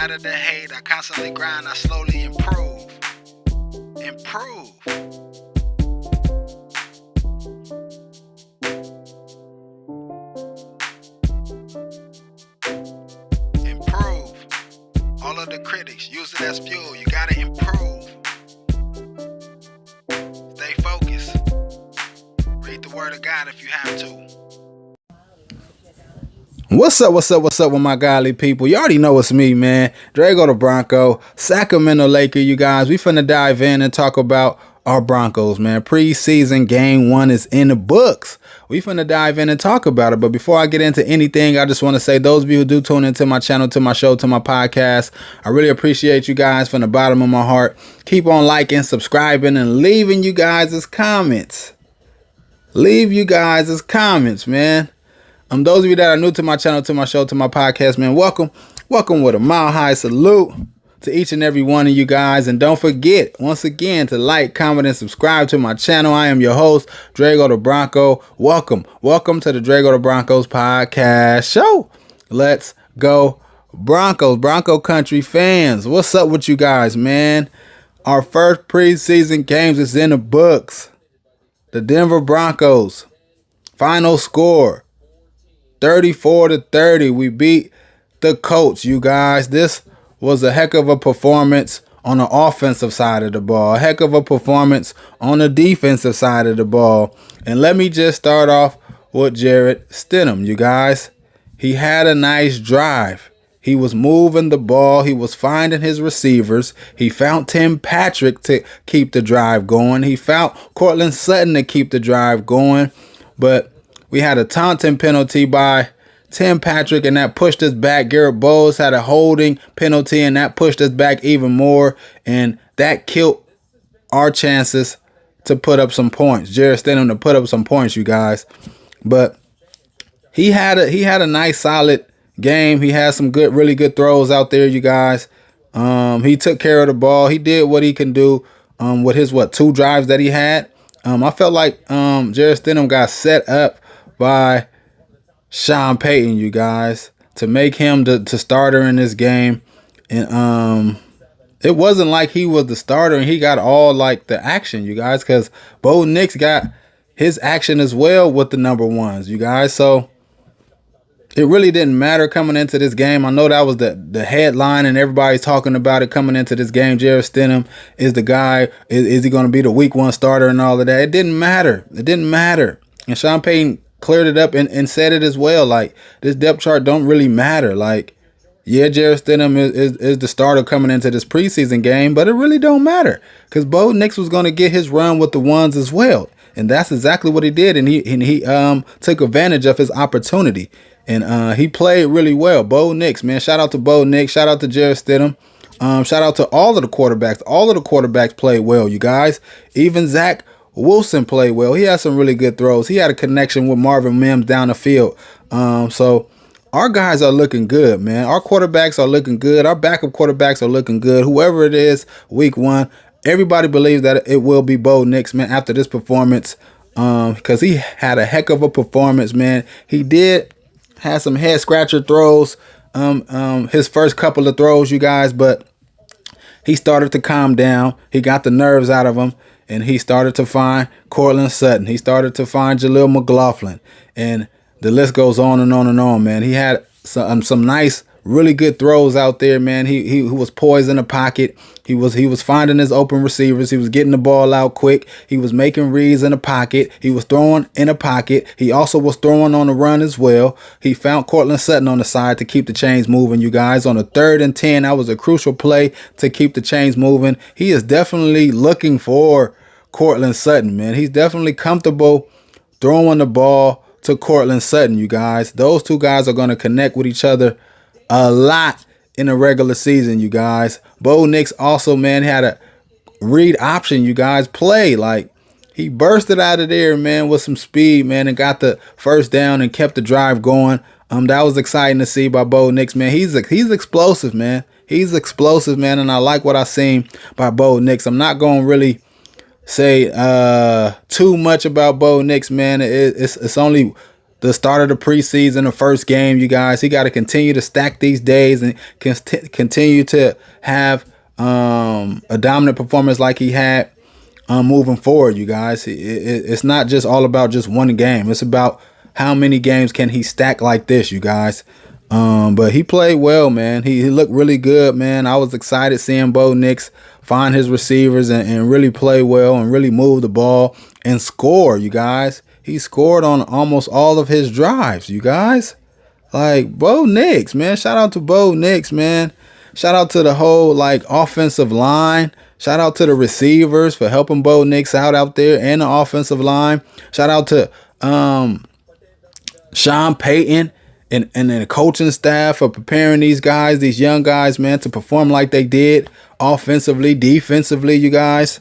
matter the hate, I constantly grind, I slowly improve. Improve. Improve. All of the critics, use it as fuel. You gotta improve. Stay focused. Read the word of God if you have to. What's up with my godly people? You already know it's me, man. Drago the Bronco, Sacramento Laker, you guys. We finna dive in and talk about our Broncos, man. Preseason game 1 is in the books. We finna dive in and talk about it. But before I get into anything, I just want to say those of you who do tune into my channel, to my show, to my podcast, I really appreciate you guys from the bottom of my heart. Keep on liking, subscribing, and leaving you guys' comments. Leave you guys' comments, man. Those of you that are new to my channel, to my show, to my podcast, man, welcome with a mile high salute to each and every one of you guys. And don't forget, once again, to like, comment, and subscribe to my channel. I am your host, Drago the Bronco. Welcome to the Drago the Broncos podcast show. Let's go Broncos, Bronco country fans. What's up with you guys, man? Our first preseason games is in the books. The Denver Broncos, final score 34-30. We beat the Colts, you guys. This was a heck of a performance on the offensive side of the ball. A heck of a performance on the defensive side of the ball. And let me just start off with Jarrett Stidham, you guys. He had a nice drive. He was moving the ball. He was finding his receivers. He found Tim Patrick to keep the drive going. He found Courtland Sutton to keep the drive going. But we had a taunting penalty by Tim Patrick, and that pushed us back. Garrett Bowles had a holding penalty, and that pushed us back even more. And that killed our chances to put up some points. Jarrett Stidham to put up some points, you guys. But he had a nice, solid game. He had some really good throws out there, you guys. He took care of the ball. He did what he can do with his 2 drives that he had. I felt like Jarrett Stidham got set up by Sean Payton, you guys, to make him the starter in this game. And it wasn't like he was the starter and he got all like the action, you guys, because Bo Nix got his action as well with the number ones, you guys. So it really didn't matter coming into this game. I know that was the headline and everybody's talking about it coming into this game. Jarrett Stidham is the guy. Is he going to be the week 1 starter and all of that? It didn't matter. It didn't matter. And Sean Payton cleared it up and said it as well. Like, this depth chart don't really matter. Like, yeah, Jarrett Stidham is the starter coming into this preseason game, but it really don't matter because Bo Nix was going to get his run with the ones as well. And that's exactly what he did. And he took advantage of his opportunity. And he played really well. Bo Nix, man. Shout out to Bo Nix. Shout out to Jarrett Stidham. Shout out to all of the quarterbacks. All of the quarterbacks played well, you guys. Even Zach Wilson played well. He had some really good throws. He had a connection with Marvin Mims down the field. So our guys are looking good, man. Our quarterbacks are looking good. Our backup quarterbacks are looking good. Whoever it is, week 1, everybody believes that it will be Bo Nix, man, after this performance. Because he had a heck of a performance, man. He did have some head scratcher throws, his first couple of throws, you guys, but he started to calm down. He got the nerves out of him, and he started to find Courtland Sutton. He started to find Jaleel McLaughlin, and the list goes on and on and on, man. He had some nice, really good throws out there, man. He was poised in the pocket. He was finding his open receivers. He was getting the ball out quick. He was making reads in the pocket. He was throwing in the pocket. He also was throwing on the run as well. He found Courtland Sutton on the side to keep the chains moving, you guys. On the 3rd and 10, that was a crucial play to keep the chains moving. He is definitely looking for Courtland Sutton, man. He's definitely comfortable throwing the ball to Courtland Sutton, you guys. Those 2 guys are going to connect with each other a lot in the regular season, you guys. Bo Nix also, man, had a read option, you guys. Play like he bursted out of there, man, with some speed, man, and got the first down and kept the drive going. That was exciting to see by Bo Nix, man. He's explosive, man. He's explosive, man, and I like what I seen by Bo Nix. I'm not going to really say too much about Bo Nix, man. It's only the start of the preseason, the first game, you guys. He got to continue to stack these days and continue to have a dominant performance like he had moving forward, you guys. It's not just all about just one game. It's about how many games can he stack like this, you guys. But he played well, man. He looked really good, man. I was excited seeing Bo Nix find his receivers and really play well and really move the ball and score, you guys. He scored on almost all of his drives, you guys. Like, Bo Nix, man. Shout out to Bo Nix, man. Shout out to the whole, offensive line. Shout out to the receivers for helping Bo Nix out there and the offensive line. Shout out to Sean Payton and the coaching staff for preparing these guys, these young guys, man, to perform like they did offensively, defensively, you guys.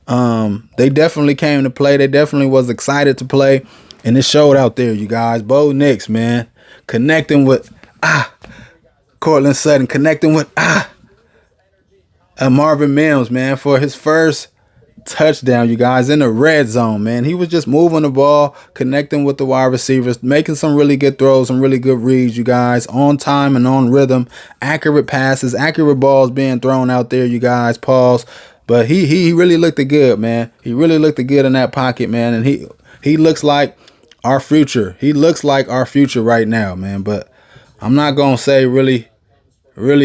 They definitely came to play. They definitely was excited to play, and it showed out there, you guys. Bo Nix, man, connecting with Cortland Sutton, connecting with Marvin Mims, man, for his first touchdown, you guys, in the red zone, man. He was just moving the ball, connecting with the wide receivers, making some really good throws, some really good reads, you guys, on time and on rhythm, accurate passes, accurate balls being thrown out there, you guys. Pause. But he really looked good, man. He really looked good in that pocket, man. And he looks like our future. He looks like our future right now, man. But I'm not gonna say really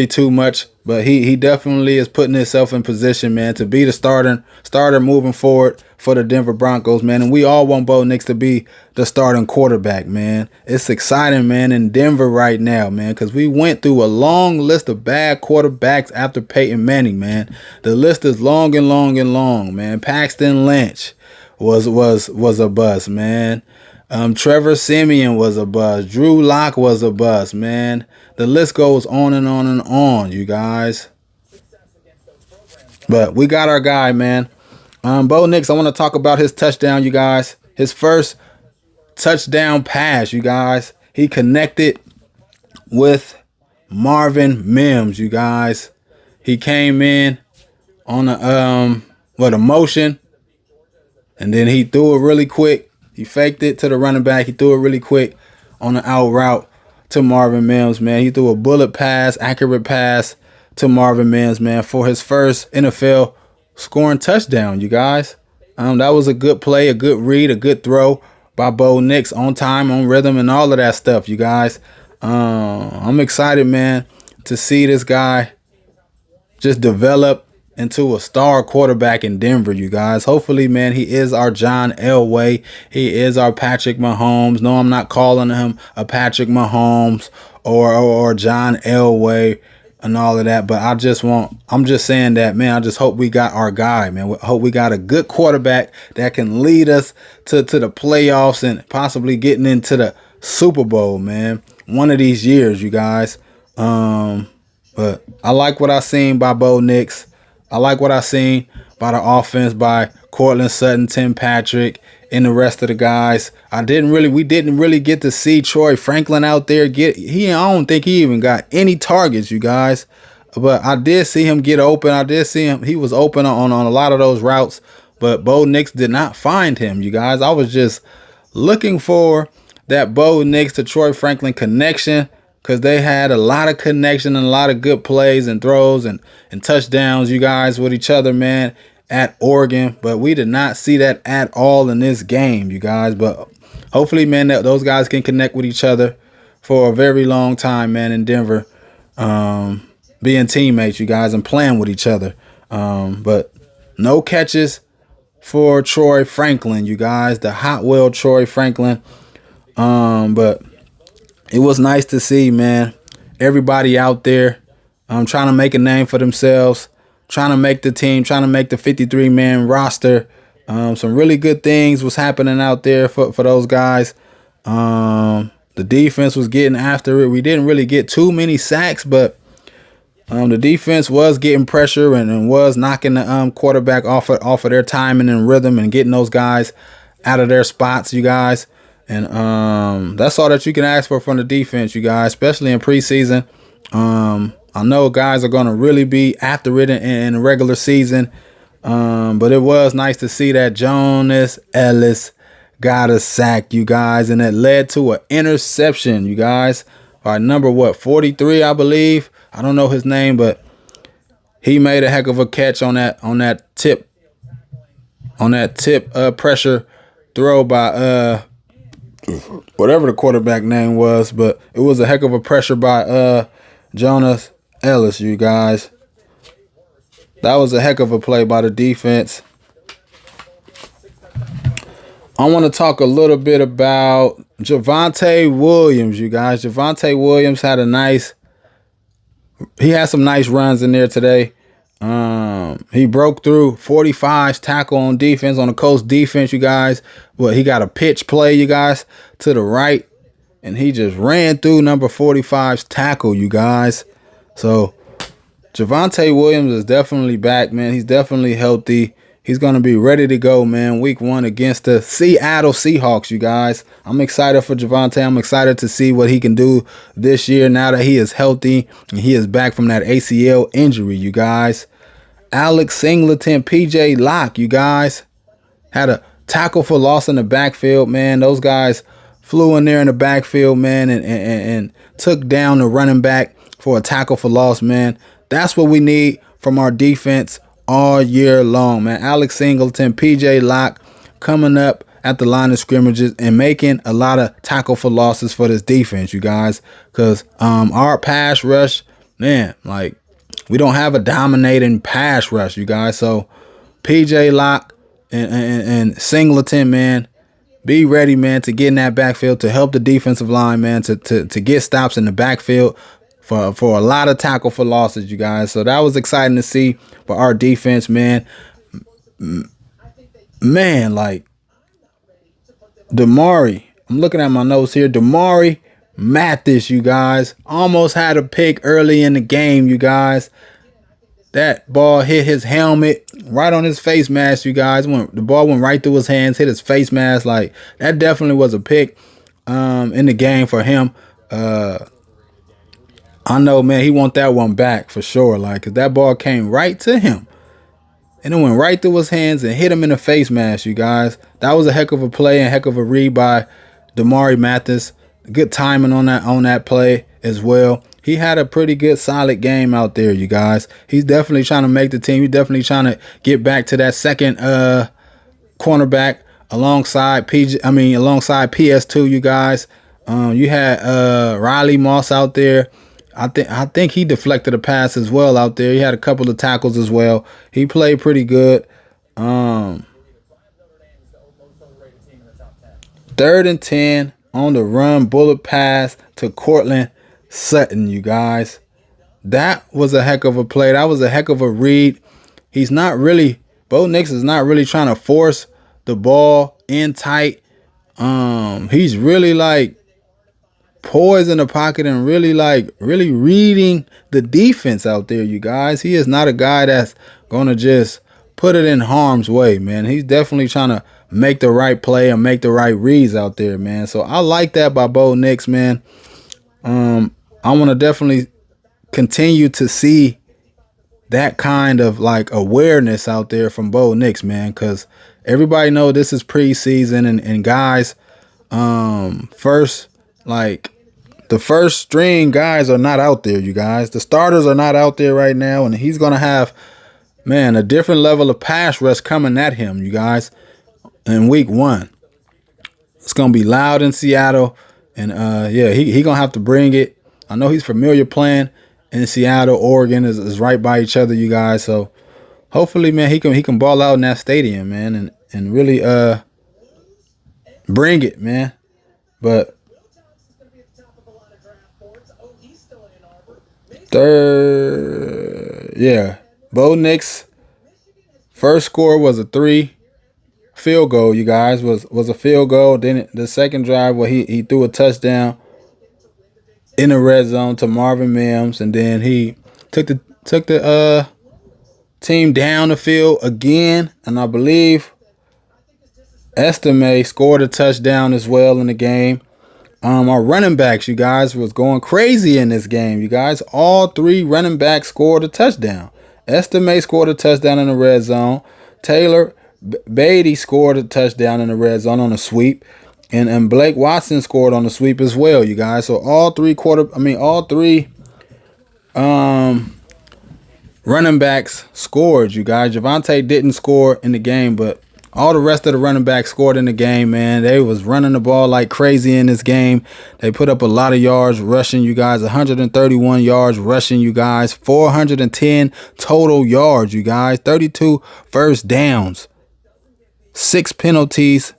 too much. But he definitely is putting himself in position, man, to be the starter moving forward for the Denver Broncos, man. And we all want Bo Nix to be the starting quarterback, man. It's exciting, man, in Denver right now, man, because we went through a long list of bad quarterbacks after Peyton Manning, man. The list is long and long and long, man. Paxton Lynch was a bust, man. Trevor Siemian was a bust. Drew Lock was a bust, man. The list goes on and on and on, you guys. But we got our guy, man. Bo Nix, I want to talk about his touchdown, you guys. His first touchdown pass, you guys. He connected with Marvin Mims, you guys. He came in on a motion, and then he threw it really quick. He faked it to the running back. He threw it really quick on the out route to Marvin Mims, man. He threw a bullet pass, accurate pass to Marvin Mims, man, for his first NFL scoring touchdown, you guys. That was a good play, a good read, a good throw by Bo Nix, on time, on rhythm, and all of that stuff, you guys. I'm excited, man, to see this guy just develop into a star quarterback in Denver, you guys. Hopefully, man, he is our John Elway. He is our Patrick Mahomes. No, I'm not calling him a Patrick Mahomes or John Elway and all of that, but I'm just saying that, man, I just hope we got our guy, man. I hope we got a good quarterback that can lead us to the playoffs and possibly getting into the Super Bowl, man, one of these years, you guys. But I like what I seen by Bo Nix. I like what I seen by the offense by Cortland Sutton, Tim Patrick, and the rest of the guys. We didn't really get to see Troy Franklin out there I don't think he even got any targets, you guys. But I did see him get open. I did see him. He was open on a lot of those routes, but Bo Nix did not find him, you guys. I was just looking for that Bo Nix to Troy Franklin connection, because they had a lot of connection and a lot of good plays and throws and touchdowns, you guys, with each other, man, at Oregon. But we did not see that at all in this game, you guys. But hopefully, man, those guys can connect with each other for a very long time, man, in Denver, being teammates, you guys, and playing with each other. But no catches for Troy Franklin, you guys, the Hot Wheel Troy Franklin. But it was nice to see, man, everybody out there trying to make a name for themselves, trying to make the team, trying to make the 53-man roster. Some really good things was happening out there for those guys. The defense was getting after it. We didn't really get too many sacks, but the defense was getting pressure and was knocking the quarterback off of their timing and rhythm and getting those guys out of their spots, you guys. And that's all that you can ask for from the defense, you guys, especially in preseason. I know guys are going to really be after it in the regular season. But it was nice to see that Jonas Ellis got a sack, you guys, and it led to an interception, you guys. By number 43, I believe. I don't know his name, but he made a heck of a catch on that tip pressure throw by whatever the quarterback name was, but it was a heck of a pressure by Jonas Ellis, you guys. That was a heck of a play by the defense. I want to talk a little bit about Javonte Williams, you guys. Javonte Williams had some nice runs in there today. He broke through 45's tackle on defense, on the Colts defense, you guys. Well, he got a pitch play, you guys, to the right, and he just ran through number 45's tackle, you guys. So Javonte Williams is definitely back, man. He's definitely healthy. He's going to be ready to go, man, week 1 against the Seattle Seahawks, you guys. I'm excited for Javonte. I'm excited to see what he can do this year now that he is healthy and he is back from that ACL injury, you guys. Alex Singleton, PJ Locke, you guys, had a tackle for loss in the backfield, man. Those guys flew in there in the backfield, man, and took down the running back for a tackle for loss, man. That's what we need from our defense all year long, man. Alex Singleton, PJ Locke coming up at the line of scrimmages and making a lot of tackle for losses for this defense, you guys. Because our pass rush, man, like, we don't have a dominating pass rush, you guys. So PJ Locke and Singleton, man, be ready, man, to get in that backfield to help the defensive line, man, to get stops in the backfield for a lot of tackle for losses, you guys. So that was exciting to see for our defense, man. Man, like Damari, I'm looking at my notes here. Damari Mathis, you guys, almost had a pick early in the game, you guys. That ball hit his helmet right on his face mask, you guys. The ball went right through his hands, hit his face mask. Like, that definitely was a pick in the game for him. I know, man, he want that one back for sure. Like, 'cause that ball came right to him and it went right through his hands and hit him in the face mask, you guys. That was a heck of a play and heck of a read by Damari Mathis. Good timing on that play as well. He had a pretty good solid game out there, you guys. He's definitely trying to make the team. He's definitely trying to get back to that second cornerback alongside PS2, you guys. You had Riley Moss out there. I think he deflected a pass as well out there. He had a couple of tackles as well. He played pretty good. 3rd and 10 on the run, bullet pass to Cortland Sutton, you guys. That was a heck of a play. That was a heck of a read. Bo Nix is not really trying to force the ball in tight. He's really like poised in the pocket and really reading the defense out there, you guys. He is not a guy that's gonna just put it in harm's way, man. He's definitely trying to make the right play and make the right reads out there, man. So I like that by Bo Nix, man. I want to definitely continue to see that kind of like awareness out there from Bo Nix, man, because everybody know this is preseason and guys, the first string guys are not out there, you guys. The starters are not out there right now, and he's gonna have, man, a different level of pass rush coming at him, you guys, in week 1. It's gonna be loud in Seattle, and he gonna have to bring it. I know he's familiar playing in Seattle. Oregon is right by each other, you guys. So hopefully, man, he can ball out in that stadium, man, and really bring it, man. But Bo Nix first score was a 3 field goal, you guys, was a field goal. Then the second drive where he threw a touchdown in the red zone to Marvin Mims, and then he took the team down the field again, and I believe Estime scored a touchdown as well in the game. Our running backs, you guys, was going crazy in this game, you guys. All 3 running backs scored a touchdown. Estime scored a touchdown in the red zone. Taylor Beatty scored a touchdown in the red zone on a sweep, and Blake Watson scored on the sweep as well, you guys. So all three running backs scored, you guys. Javonte didn't score in the game, but all the rest of the running backs scored in the game, man. They was running the ball like crazy in this game. They put up a lot of yards rushing, you guys. 131 yards rushing, you guys. 410 total yards, you guys. 32 first downs. 6 penalties.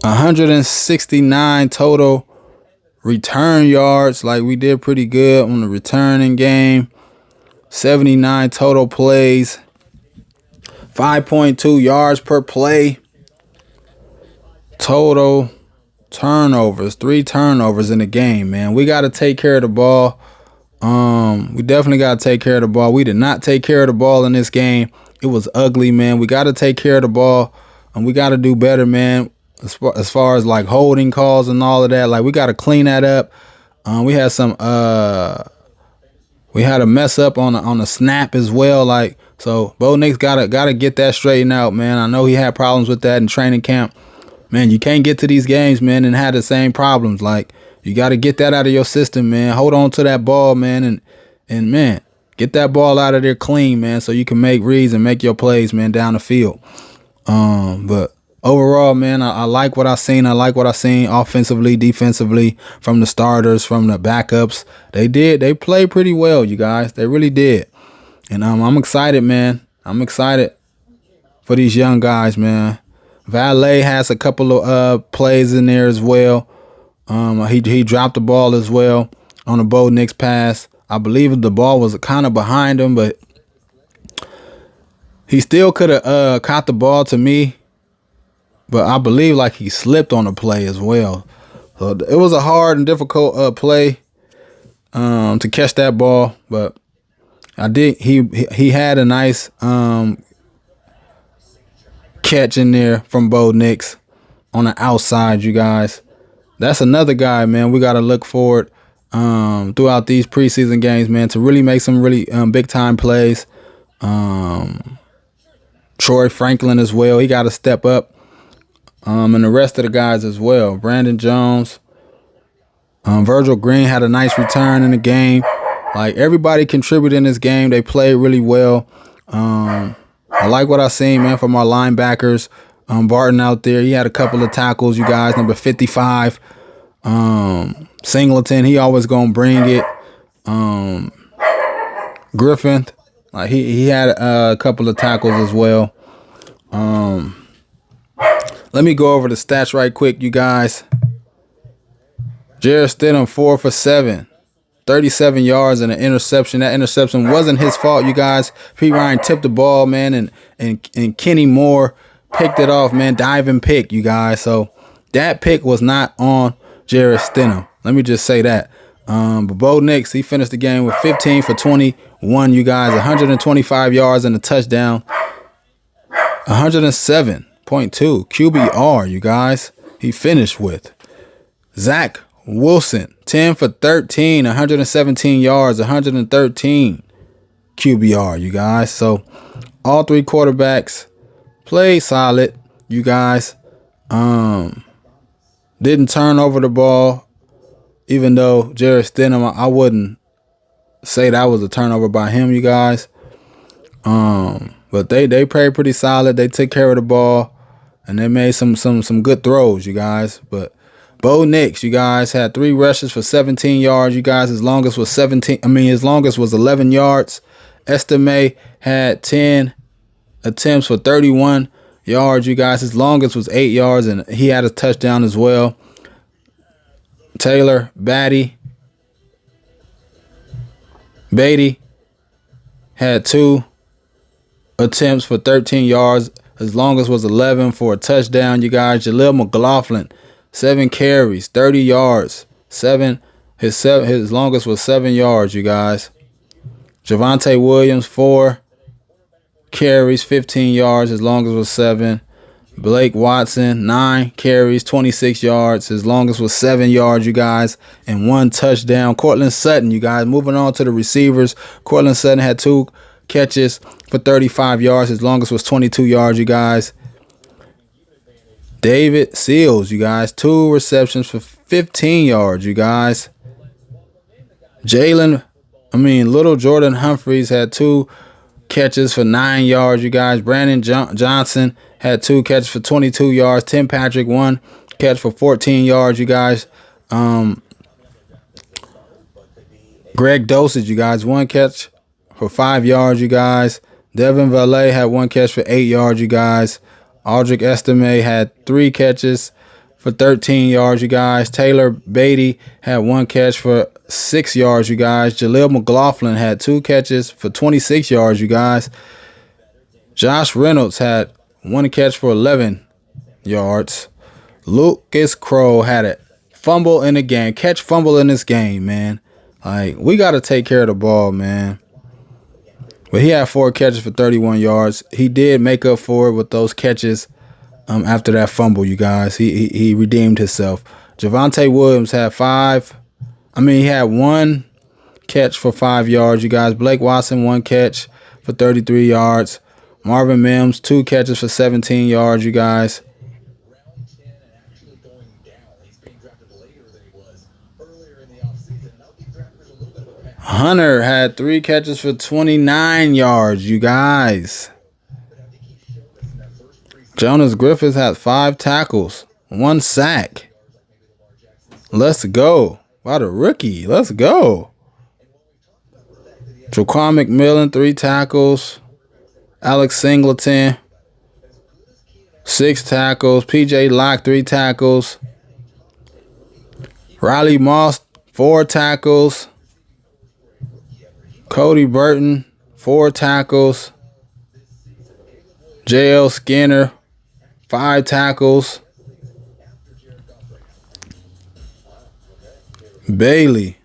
169 total return yards. Like, we did pretty good on the returning game. 79 total plays. 5.2 yards per play. Total turnovers. 3 turnovers in the game, man. We got to take care of the ball. We definitely got to take care of the ball. We did not take care of the ball in this game. It was ugly, man. We got to take care of the ball, and we got to do better, man. As far as like holding calls and all of that, like, we got to clean that up. We had a mess up on the snap as well. Like, so Bo Nix gotta get that straightened out, man. I know he had problems with that in training camp. Man, you can't get to these games, man, and have the same problems. Like, you got to get that out of your system, man. Hold on to that ball, man, and man, get that ball out of there clean, man, so you can make reads and make your plays, man, down the field. But overall, man, I like what I seen. I like what I seen offensively, defensively, from the starters, from the backups. They played pretty well, you guys. They really did. And I'm excited, man. I'm excited for these young guys, man. Valet has a couple of plays in there as well. He dropped the ball as well on a Bo Nix pass. I believe the ball was kind of behind him, but he still could have caught the ball to me. But I believe like he slipped on the play as well. So it was a hard and difficult play to catch that ball. But he had a nice catch in there from Bo Nix on the outside, you guys. That's another guy, man, we got to look forward throughout these preseason games, man, to really make some really big-time plays. Troy Franklin as well. He got to step up. And the rest of the guys as well. Brandon Jones. Virgil Green had a nice return in the game. Like, everybody contributed in this game. They played really well. I like what I seen, man, from our linebackers. Barton out there, he had a couple of tackles, you guys. Number 55. Singleton, he always gonna bring it. Griffin, like he had a couple of tackles as well. Let me go over the stats right quick, you guys. Jarrett Stidham, 4 for 7. 37 yards and an interception. That interception wasn't his fault, you guys. Pete Ryan tipped the ball, man, and Kenny Moore picked it off, man. Diving pick, you guys. So that pick was not on Jarrett Stidham. Let me just say that. But Bo Nix, he finished the game with 15 for 21, you guys. 125 yards and a touchdown. 107.2 QBR, you guys. He finished with. Zach Wilson, 10 for 13, 117 yards, 113 QBR, you guys. So all three quarterbacks played solid, you guys. Didn't turn over the ball, even though Jarrett Stidham, I wouldn't say that was a turnover by him, you guys. But they played pretty solid. They took care of the ball, and they made some good throws, you guys. But Bo Nix, you guys, had 3 rushes for 17 yards. You guys, his longest was 11 yards. Estime had 10 attempts for 31 yards. You guys, his longest was 8 yards, and he had a touchdown as well. Taylor Beatty had 2 attempts for 13 yards. His longest was 11 for a touchdown. You guys, Jaleel McLaughlin, 7 carries, 30 yards. His longest was 7 yards, you guys. Javonte Williams, 4 carries, 15 yards. His longest was 7. Blake Watson, 9 carries, 26 yards. His longest was 7 yards, you guys, and 1 touchdown. Cortland Sutton, you guys, moving on to the receivers. Cortland Sutton had 2 catches for 35 yards. His longest was 22 yards, you guys. David Seals, you guys. 2 receptions for 15 yards, you guys. Little Jordan Humphreys had 2 catches for 9 yards, you guys. Brandon Johnson had 2 catches for 22 yards. Tim Patrick, 1 catch for 14 yards, you guys. Greg Dosage, you guys. 1 catch for 5 yards, you guys. Devin Valet had 1 catch for 8 yards, you guys. Aldrich Estime had 3 catches for 13 yards, you guys. Taylor Beatty had 1 catch for 6 yards, you guys. Jaleel McLaughlin had 2 catches for 26 yards, you guys. Josh Reynolds had 1 catch for 11 yards. Lucas Crow had a fumble in the game. Catch fumble in this game, man. Like, we got to take care of the ball, man. But he had 4 catches for 31 yards. He did make up for it with those catches after that fumble, you guys. He redeemed himself. Javonte Williams had 1 catch for 5 yards, you guys. Blake Watson, 1 catch for 33 yards. Marvin Mims, 2 catches for 17 yards, you guys. Hunter had 3 catches for 29 yards, you guys. Jonas Griffith had 5 tackles, 1 sack. Let's go. Wow, the rookie. Let's go. Jaquan McMillan, 3 tackles. Alex Singleton, 6 tackles. PJ Locke, 3 tackles. Riley Moss, 4 tackles. Cody Burton, 4 tackles. J.L. Skinner, 5 tackles. Bailey,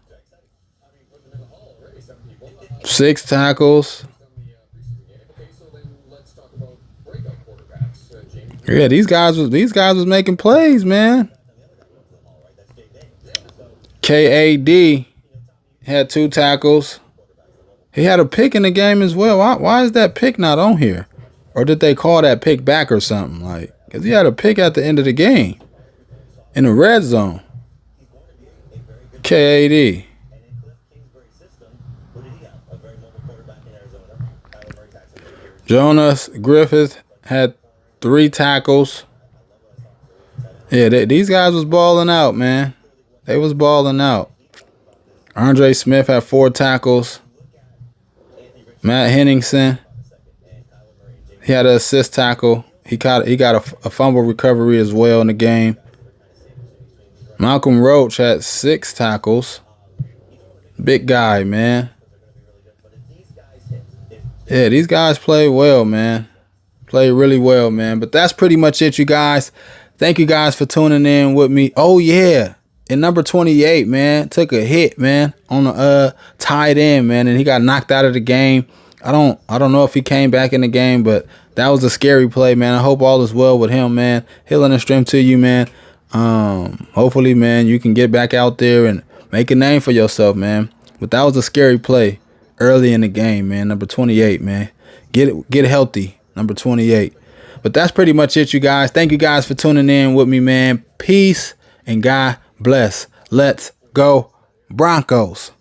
6 tackles. Yeah, these guys was making plays, man. KAD had 2 tackles. He had a pick in the game as well. Why is that pick not on here? Or did they call that pick back or something? Like, because he had a pick at the end of the game in the red zone. KAD. Jonas Griffith had 3 tackles. Yeah, these guys was balling out, man. They was balling out. Andre Smith had 4 tackles. Matt Henningsen, he had an assist tackle. He got a fumble recovery as well in the game. Malcolm Roach had 6 tackles. Big guy, man. Yeah, these guys play well, man. Play really well, man. But that's pretty much it, you guys. Thank you guys for tuning in with me. Oh, yeah. And number 28, man, took a hit, man, on the tight end, man, and he got knocked out of the game. I don't know if he came back in the game, but that was a scary play, man. I hope all is well with him, man. Healing and strength to you, man. Hopefully, man, you can get back out there and make a name for yourself, man. But that was a scary play early in the game, man. Number 28, man. Get healthy, number 28. But that's pretty much it, you guys. Thank you guys for tuning in with me, man. Peace and God bless. Let's go Broncos.